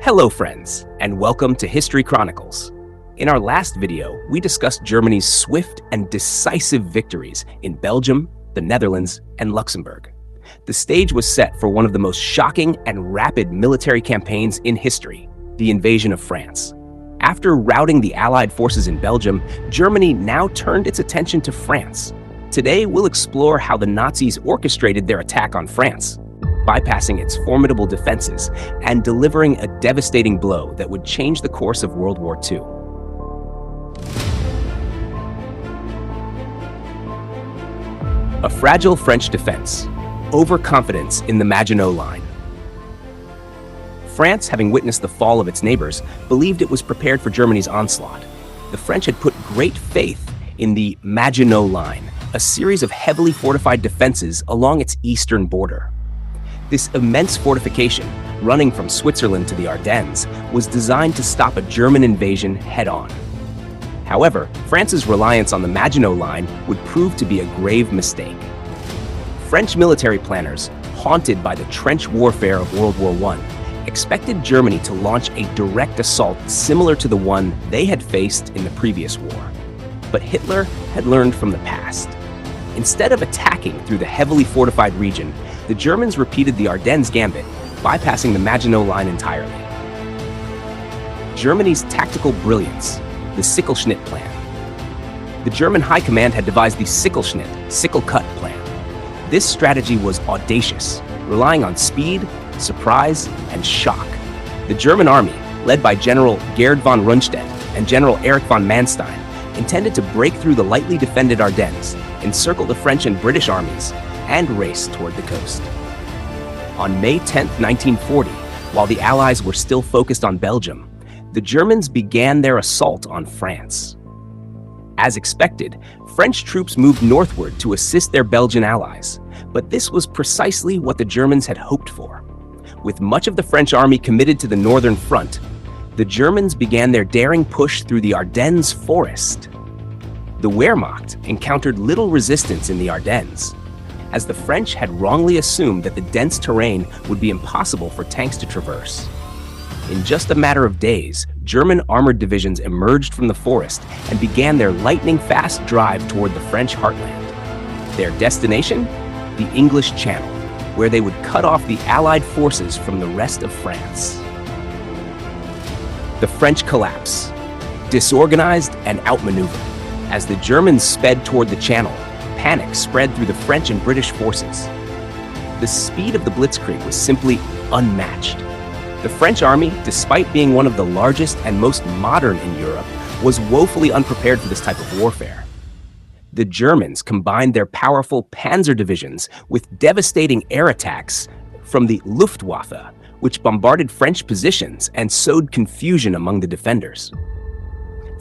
Hello friends, and welcome to History Chronicles. In our last video, we discussed Germany's swift and decisive victories in Belgium, the Netherlands, and Luxembourg. The stage was set for one of the most shocking and rapid military campaigns in history, the invasion of France. After routing the Allied forces in Belgium, Germany now turned its attention to France. Today, we'll explore how the Nazis orchestrated their attack on France, bypassing its formidable defenses and delivering a devastating blow that would change the course of World War II. A fragile French defense, overconfidence in the Maginot Line. France, having witnessed the fall of its neighbors, believed it was prepared for Germany's onslaught. The French had put great faith in the Maginot Line, a series of heavily fortified defenses along its eastern border. This immense fortification, running from Switzerland to the Ardennes, was designed to stop a German invasion head-on. However, France's reliance on the Maginot Line would prove to be a grave mistake. French military planners, haunted by the trench warfare of World War I, expected Germany to launch a direct assault similar to the one they had faced in the previous war. But Hitler had learned from the past. Instead of attacking through the heavily fortified region, the Germans repeated the Ardennes gambit, bypassing the Maginot Line entirely. Germany's tactical brilliance, the Sichelschnitt plan. The German High Command had devised the Sichelschnitt, sickle-cut plan. This strategy was audacious, relying on speed, surprise, and shock. The German army, led by General Gerd von Rundstedt and General Erich von Manstein, intended to break through the lightly defended Ardennes, encircle the French and British armies, and race toward the coast. On May 10, 1940, while the Allies were still focused on Belgium, the Germans began their assault on France. As expected, French troops moved northward to assist their Belgian allies, but this was precisely what the Germans had hoped for. With much of the French army committed to the northern front, the Germans began their daring push through the Ardennes forest. The Wehrmacht encountered little resistance in the Ardennes, as the French had wrongly assumed that the dense terrain would be impossible for tanks to traverse. In just a matter of days, German armored divisions emerged from the forest and began their lightning-fast drive toward the French heartland. Their destination? The English Channel, where they would cut off the Allied forces from the rest of France. The French collapse, disorganized and outmaneuvered. As the Germans sped toward the Channel, panic spread through the French and British forces. The speed of the Blitzkrieg was simply unmatched. The French army, despite being one of the largest and most modern in Europe, was woefully unprepared for this type of warfare. The Germans combined their powerful panzer divisions with devastating air attacks from the Luftwaffe, which bombarded French positions and sowed confusion among the defenders.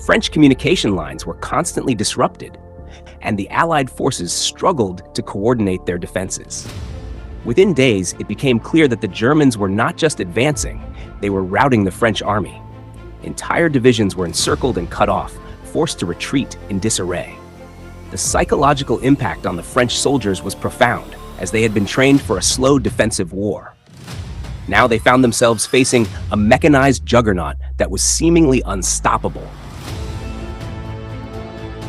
French communication lines were constantly disrupted, and the Allied forces struggled to coordinate their defenses. Within days, it became clear that the Germans were not just advancing, they were routing the French army. Entire divisions were encircled and cut off, forced to retreat in disarray. The psychological impact on the French soldiers was profound, as they had been trained for a slow defensive war. Now they found themselves facing a mechanized juggernaut that was seemingly unstoppable.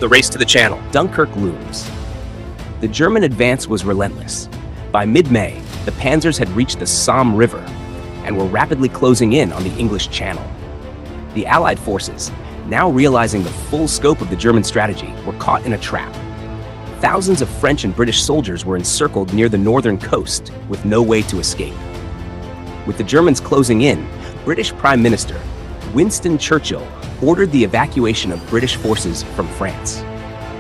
The race to the Channel, Dunkirk looms. The German advance was relentless. By mid-May, the panzers had reached the Somme River and were rapidly closing in on the English Channel. The Allied forces, now realizing the full scope of the German strategy, were caught in a trap. Thousands of French and British soldiers were encircled near the northern coast with no way to escape. With the Germans closing in, British Prime Minister Winston Churchill ordered the evacuation of British forces from France.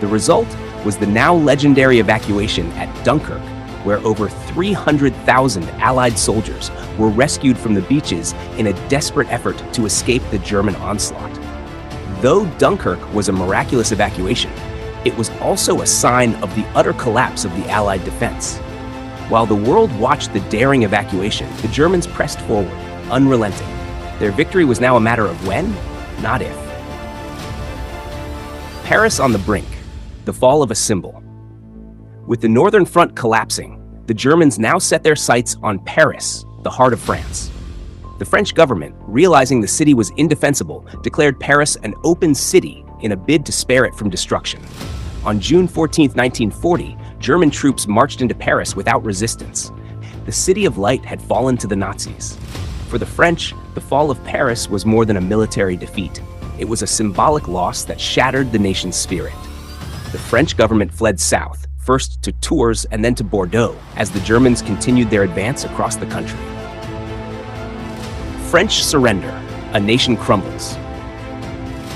The result was the now legendary evacuation at Dunkirk, where over 300,000 Allied soldiers were rescued from the beaches in a desperate effort to escape the German onslaught. Though Dunkirk was a miraculous evacuation, it was also a sign of the utter collapse of the Allied defense. While the world watched the daring evacuation, the Germans pressed forward, unrelenting. Their victory was now a matter of when, not if. Paris on the brink, the fall of a symbol. With the northern front collapsing, the Germans now set their sights on Paris, the heart of France. The French government, realizing the city was indefensible, declared Paris an open city in a bid to spare it from destruction. On June 14, 1940, German troops marched into Paris without resistance. The City of Light had fallen to the Nazis. For the French, the fall of Paris was more than a military defeat. It was a symbolic loss that shattered the nation's spirit. The French government fled south, first to Tours and then to Bordeaux, as the Germans continued their advance across the country. French surrender. A nation crumbles.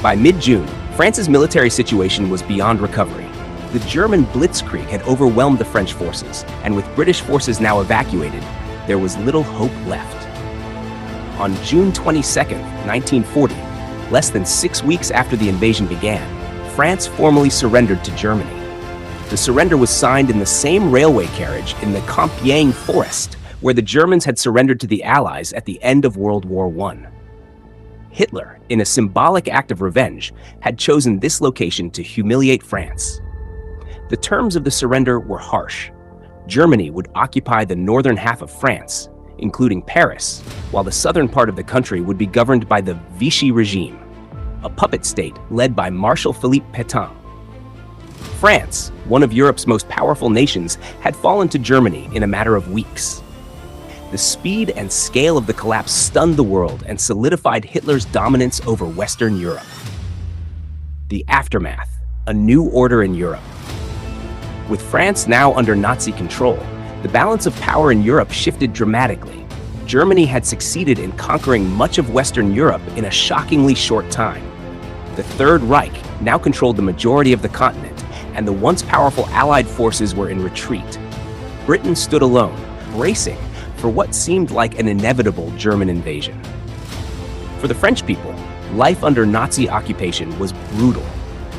By mid-June, France's military situation was beyond recovery. The German Blitzkrieg had overwhelmed the French forces, and with British forces now evacuated, there was little hope left. On June 22, 1940, less than 6 weeks after the invasion began, France formally surrendered to Germany. The surrender was signed in the same railway carriage in the Compiègne forest, where the Germans had surrendered to the Allies at the end of World War I. Hitler, in a symbolic act of revenge, had chosen this location to humiliate France. The terms of the surrender were harsh. Germany would occupy the northern half of France, including Paris, while the southern part of the country would be governed by the Vichy regime, a puppet state led by Marshal Philippe Pétain. France, one of Europe's most powerful nations, had fallen to Germany in a matter of weeks. The speed and scale of the collapse stunned the world and solidified Hitler's dominance over Western Europe. The aftermath, a new order in Europe. With France now under Nazi control, the balance of power in Europe shifted dramatically. Germany had succeeded in conquering much of Western Europe in a shockingly short time. The Third Reich now controlled the majority of the continent, and the once powerful Allied forces were in retreat. Britain stood alone, bracing for what seemed like an inevitable German invasion. For the French people, life under Nazi occupation was brutal.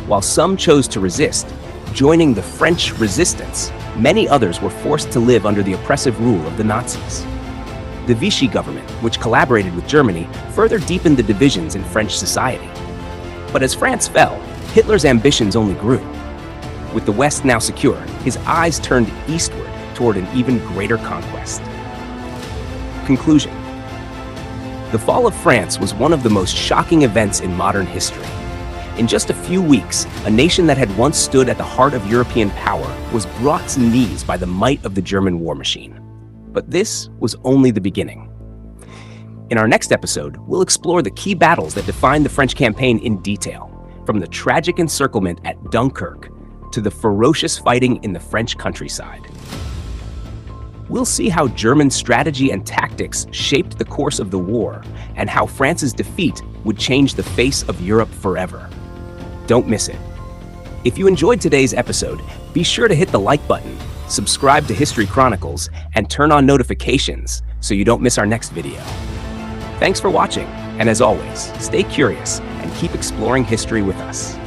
While some chose to resist, joining the French resistance, many others were forced to live under the oppressive rule of the Nazis. The Vichy government, which collaborated with Germany, further deepened the divisions in French society. But as France fell, Hitler's ambitions only grew. With the West now secure, his eyes turned eastward toward an even greater conquest. Conclusion. The fall of France was one of the most shocking events in modern history. In just a few weeks, a nation that had once stood at the heart of European power was brought to knees by the might of the German war machine. But this was only the beginning. In our next episode, we'll explore the key battles that defined the French campaign in detail, from the tragic encirclement at Dunkirk to the ferocious fighting in the French countryside. We'll see how German strategy and tactics shaped the course of the war, and how France's defeat would change the face of Europe forever. Don't miss it. If you enjoyed today's episode, be sure to hit the like button, subscribe to History Chronicles, and turn on notifications so you don't miss our next video. Thanks for watching, and as always, stay curious and keep exploring history with us.